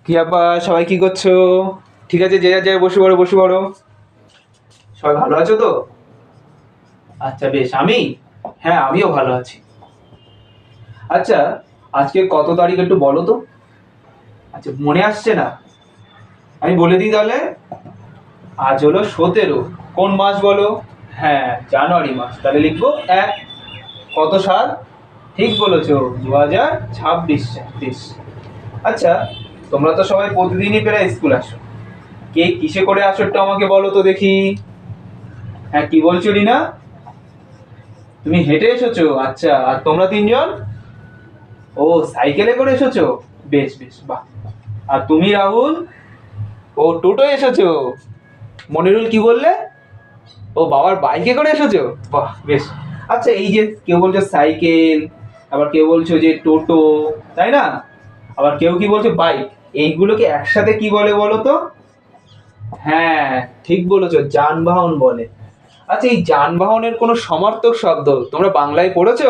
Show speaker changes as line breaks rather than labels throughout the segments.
কি ব্যাপার, সবাই কি করছো? ঠিক আছে, যে যার জায়গায় বসে পড়ো, বসে পড়ো। সবাই ভালো আছো তো? আচ্ছা বেশ। হ্যাঁ, আমিও ভালো আছি। আচ্ছা, আজকে কত তারিখ একটু বলো তো। আচ্ছা, মনে আসছে না? আমি বলে দিই তাহলে। আজ হলো 17। কোন মাস বলো? হ্যাঁ, জানুয়ারি মাস। তাহলে লিখবো 1। কত সাল? ঠিক বলেছো, 2026। আচ্ছা, তোমরা তো সবাই প্রতিদিনই প্রায় স্কুল আসো। কে কিসে করে আসো একটু আমাকে বলো তো দেখি। হ্যাঁ, কি বলছো রিনা? তুমি হেঁটে এসেছো? আচ্ছা, আর তোমরা তিনজন? ও, সাইকেলে করে এসেছো। বেশ বেশ, বাহ। আর তুমি রাহুল? ও, টোটো এসেছো। মনিরুল কি বললে? ও, বাবার বাইকে করে এসেছো। বাহ, বেশ। আচ্ছা, এই যে কেউ বলছো সাইকেল, আবার কেউ বলছো যে টোটো, তাই না? আবার কেউ কি বলছো বাইক। এইগুলোকে একসাথে কি বলে বলো তো? হ্যাঁ, ঠিক বলেছো, যানবাহন বলে। আচ্ছা, এই যানবাহনের কোনো সমার্থক শব্দ তোমরা বাংলায় পড়েছো?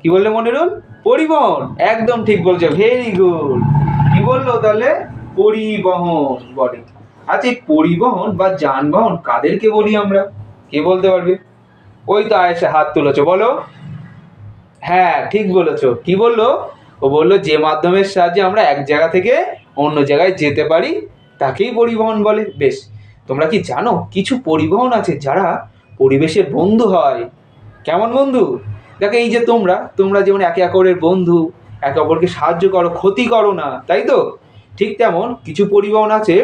কি বললে মনিরুল? পরিবহন। একদম ঠিক বলছো, ভেরি গুড। কি বললো তাহলে? পরিবহন বলে। আচ্ছা, এই পরিবহন বা যানবাহন কাদেরকে বলি আমরা? কে বলতে পারবে? ওই তো আয়েশা হাত তুলেছো, বলো। হ্যাঁ, ঠিক বলেছো। কি বললো? ও বললো যে মাধ্যমের সাহায্যে আমরা এক জায়গা থেকে অন্য জায়গায় যেতে পারি তাকেই পরিবহন বলে। বেশ। তোমরা কি জানো কিছু পরিবহন আছে যারা পরিবেশের বন্ধু হয়? কেমন বন্ধু? দেখো, এই যে তোমরা তোমরা যেমন একে অপরের বন্ধু, একে অপরকে সাহায্য করো, ক্ষতি করো না, তাই তো? ঠিক তেমন কিছু পরিবহন আছে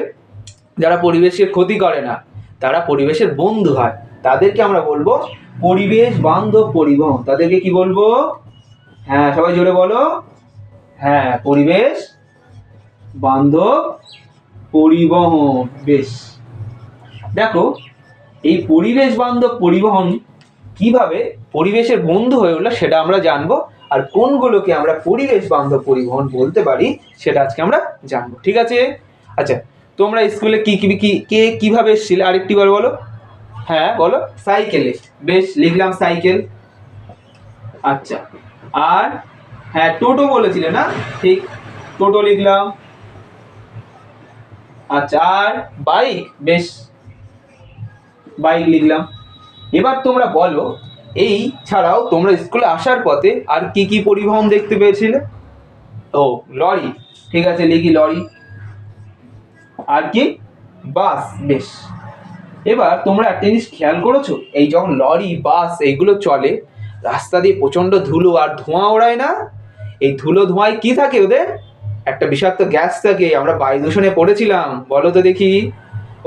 যারা পরিবেশের ক্ষতি করে না, তারা পরিবেশের বন্ধু হয়। তাদেরকে আমরা বলবো পরিবেশ বান্ধব পরিবহন। তাদেরকে কি বলবো? হ্যাঁ, সবাই জোরে বলো। হ্যাঁ, পরিবেশ বান্ধব পরিবহন। বেশ। দেখো, এই পরিবেশ বান্ধব পরিবহন কিভাবে পরিবেশের বন্ধু হয়ে উঠলো সেটা আমরা জানবো। আর কোনগুলোকে আমরা পরিবেশ বান্ধব পরিবহন বলতে পারি সেটা আজকে আমরা জানবো, ঠিক আছে? আচ্ছা, তোমরা স্কুলে কি কি কি কে কিভাবে এসেছিলে আরেকটি বার বলো। হ্যাঁ বলো। সাইকেলে। বেশ, লিখলাম সাইকেল। আচ্ছা, আর হ্যাঁ, টোটো বলেছিলে না? ঠিক, টোটো লিখলাম। আচ্ছা, আর বাইক। বেশ, বাইক লিখলাম। এবার তোমরা বলো, এই ছাড়াও তোমরা স্কুলে আসার পথে আর কি কি পরিবহন দেখতে পেয়েছিলে? ও, লরি। ঠিক আছে, লিখি লরি। আর কি? বাস। বেশ। এবার তোমরা একটা জিনিস খেয়াল করেছো, এই যখন লরি বাস এইগুলো চলে, রাস্তা দিয়ে প্রচন্ড ধুলো আর ধোঁয়া ওড়ায় না? এই ধুলো ধোঁয়ায় কি থাকে ওদের? একটা বিষাক্ত গ্যাস থাকে। আমরা বায়ু দূষণে পড়েছিলাম, বলো তো দেখি।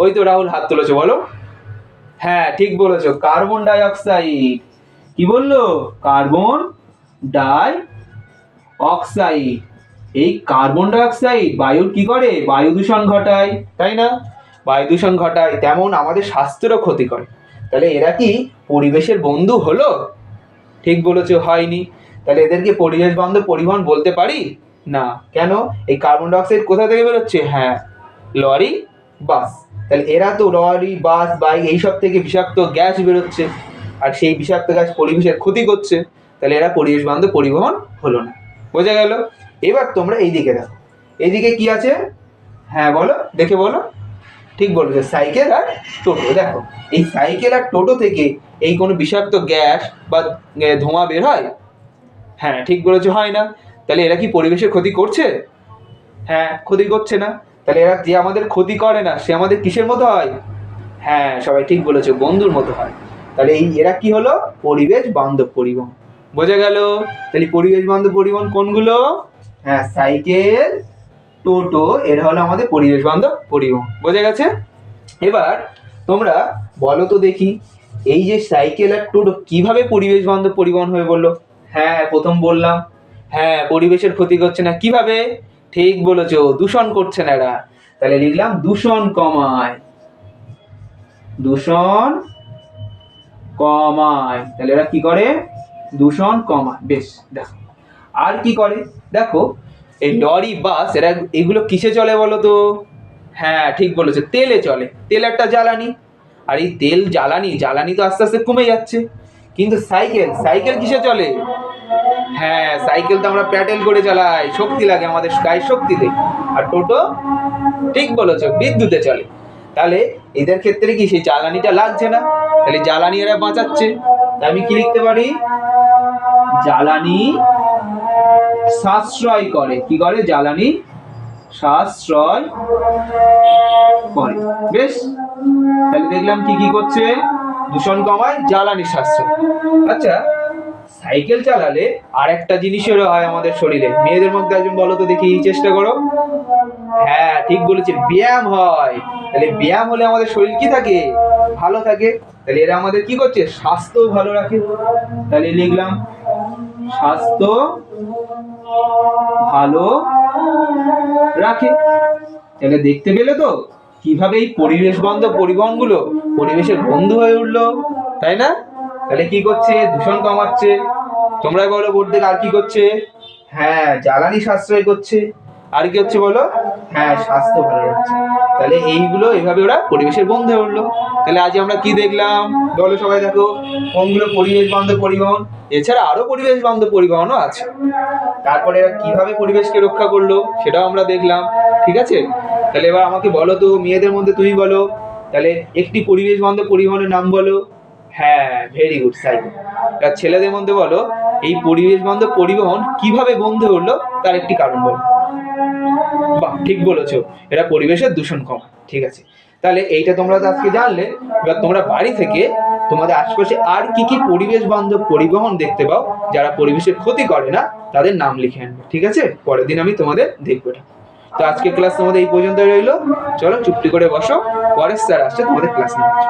ওই তো রাহুল হাত তুলেছো, বলো। হ্যাঁ, ঠিক বলেছো, কার্বন ডাই অক্সাইড। কি বললো? Carbon die oxide. এই কার্বন ডাই অক্সাইড বায়ুর কি করে? বায়ু দূষণ ঘটায়, তাই না? বায়ু দূষণ ঘটায়, তেমন আমাদের স্বাস্থ্যেরও ক্ষতি করে। তাহলে এরা কি পরিবেশের বন্ধু হলো? ঠিক বলেছো, হয়নি। তাহলে এদেরকে পরিবেশ বান্ধব পরিবহন বলতে পারি না। কেন? এই কার্বন ডাই অক্সাইড কোথা থেকে বেরোচ্ছে? হ্যাঁ, লরি বাস। তাহলে এরা তো লরি বাস বাইক এইসব থেকে বিষাক্ত গ্যাস বেরোচ্ছে, আর সেই বিষাক্ত গ্যাস পরিবেশের ক্ষতি করছে। তাহলে এরা পরিবেশ বান্ধব পরিবহন হলো না। বোঝা গেল? এবার তোমরা এইদিকে দেখো, এইদিকে কি আছে? হ্যাঁ বলো, দেখে বলো। ঠিক বলেছো, সাইকেল আর টোটো। দেখো, এই সাইকেল আর টোটো থেকে এই কোনো বিষাক্ত গ্যাস বা ধোঁয়া বের হয়? হ্যাঁ, ঠিক বলেছো, হয় না। তাহলে এরা কি পরিবেশের ক্ষতি করছে? হ্যাঁ, ক্ষতি করছে না। তাহলে এরা যে আমাদের ক্ষতি করে না, সে আমাদের কিসের মতো হয়? হ্যাঁ, সবাই ঠিক বলেছো, বন্ধুর মতো হয়। তাহলে এই এরা কি হলো? পরিবেশ বান্ধব পরিবহন। বোঝা গেল? তাহলে পরিবেশ বান্ধব পরিবহন কোনগুলো? হ্যাঁ, সাইকেল, টোটো, এরা হলো আমাদের পরিবেশ বান্ধব পরিবহন। বোঝা গেছে? এবার তোমরা বলো তো দেখি, এই যে সাইকেল আর টোটো কিভাবে পরিবেশ বান্ধব পরিবহন হয়ে বললো? হ্যাঁ, প্রথম বললাম। হ্যাঁ, পরিবেশের ক্ষতি করছে না। কিভাবে? ঠিক বলেছো, দূষণ করছে না এরা। তাহলে লিখলাম দূষণ কমায়। দূষণ কমায়। তাহলে এরা কি করে? দূষণ কমায়। বেশ। দেখো, আর কি করে? দেখো, এই লরি বাস এরা এগুলো কিসে চলে বলো তো? হ্যাঁ, ঠিক বলেছো, তেলে চলে। তেল একটা জ্বালানি। আর এই তেল জ্বালানি জ্বালানি তো আস্তে আস্তে কমে যাচ্ছে। কিন্তু সাইকেল সাইকেল কিসে চলে? হ্যাঁ, সাইকেল তো আমরা প্যাডেল করে চালাই, শক্তি লাগে আমাদের গায়ের শক্তিতে। আর টোটো ঠিক বলেছো, বিদ্যুতে চলে। তাহলে এদের ক্ষেত্রে কি সেই জ্বালানিটা লাগছে না, তাহলে জ্বালানি এরা বাঁচাচ্ছে। তাই আমি কি লিখতে পারি, জ্বালানি সাশ্রয় করে। কি করে? জ্বালানি সাশ্রয় করে। বেশ, তাহলে দেখলাম কি কি করছে, দূষণ কমায়, জ্বালানি সাশ্রয়। আচ্ছা, সাইকেল চালালে আর একটা জিনিসেরও হয় আমাদের শরীরে। মেয়েদের মধ্যে একজন বলো তো দেখি, চেষ্টা করো। হ্যাঁ, ঠিক বলেছে, ব্যায়াম হয়। তাহলে ব্যায়াম হলে আমাদের শরীর কি থাকে? ভালো থাকে। তাহলে এরা আমাদের কি করছে? স্বাস্থ্য ভালো রাখে। তাহলে লিখলাম স্বাস্থ্য ভালো রাখে। তাহলে দেখতে পেলে তো কিভাবে এই পরিবেশ বান্ধব পরিবহন গুলো পরিবেশের বন্ধু হয়ে উঠলো, তাই না? তাহলে কি করছে? দূষণ কমাচ্ছে। তোমরা বলো বোর্ড থেকে আর কি করছে? হ্যাঁ, জ্বালানি সাশ্রয় করছে। আর কি হচ্ছে বলো? হ্যাঁ, স্বাস্থ্য ভালো রাখছে। তাহলে এইগুলো এভাবে ওরা পরিবেশের বন্ধু হয়ে উঠলো। তাহলে আজ আমরা কি দেখলাম বলো সবাই, দেখো কোনগুলো পরিবেশ বান্ধব পরিবহন। এছাড়া আরো পরিবেশ বান্ধব পরিবহনও আছে। তারপরে এরা কিভাবে পরিবেশকে রক্ষা করলো সেটাও আমরা দেখলাম। ঠিক আছে, তাহলে এবার আমাকে বলো তো, মেয়েদের মধ্যে তুমি বলো, তাহলে একটি পরিবেশ বান্ধব পরিবহনের নাম বলো। হ্যাঁ, ভেরি গুড, সাইকেল। আর ছেলেদের মধ্যে বলো, এই পরিবেশ বান্ধব পরিবহন কিভাবে বন্ধ হলো তার একটি কারণ বলো। বাহ, ঠিক বলেছো, এটা পরিবেশের দূষণ কম। ঠিক আছে, তাহলে এইটা তোমরা তো আজকে জানলে। এবার তোমরা বাড়ি থেকে তোমাদের আশপাশে আর কি কি পরিবেশ বান্ধব পরিবহন দেখতে পাও যারা পরিবেশের ক্ষতি করে না, তাদের নাম লিখে আনবে। ঠিক আছে, পরের দিন আমি তোমাদের দেখবো এটা। তো আজকে ক্লাস তোমাদের এই পর্যন্ত রইলো। চলো চুপটি করে বসো, পরের স্যার আসছে তোমাদের ক্লাস নেওয়ার।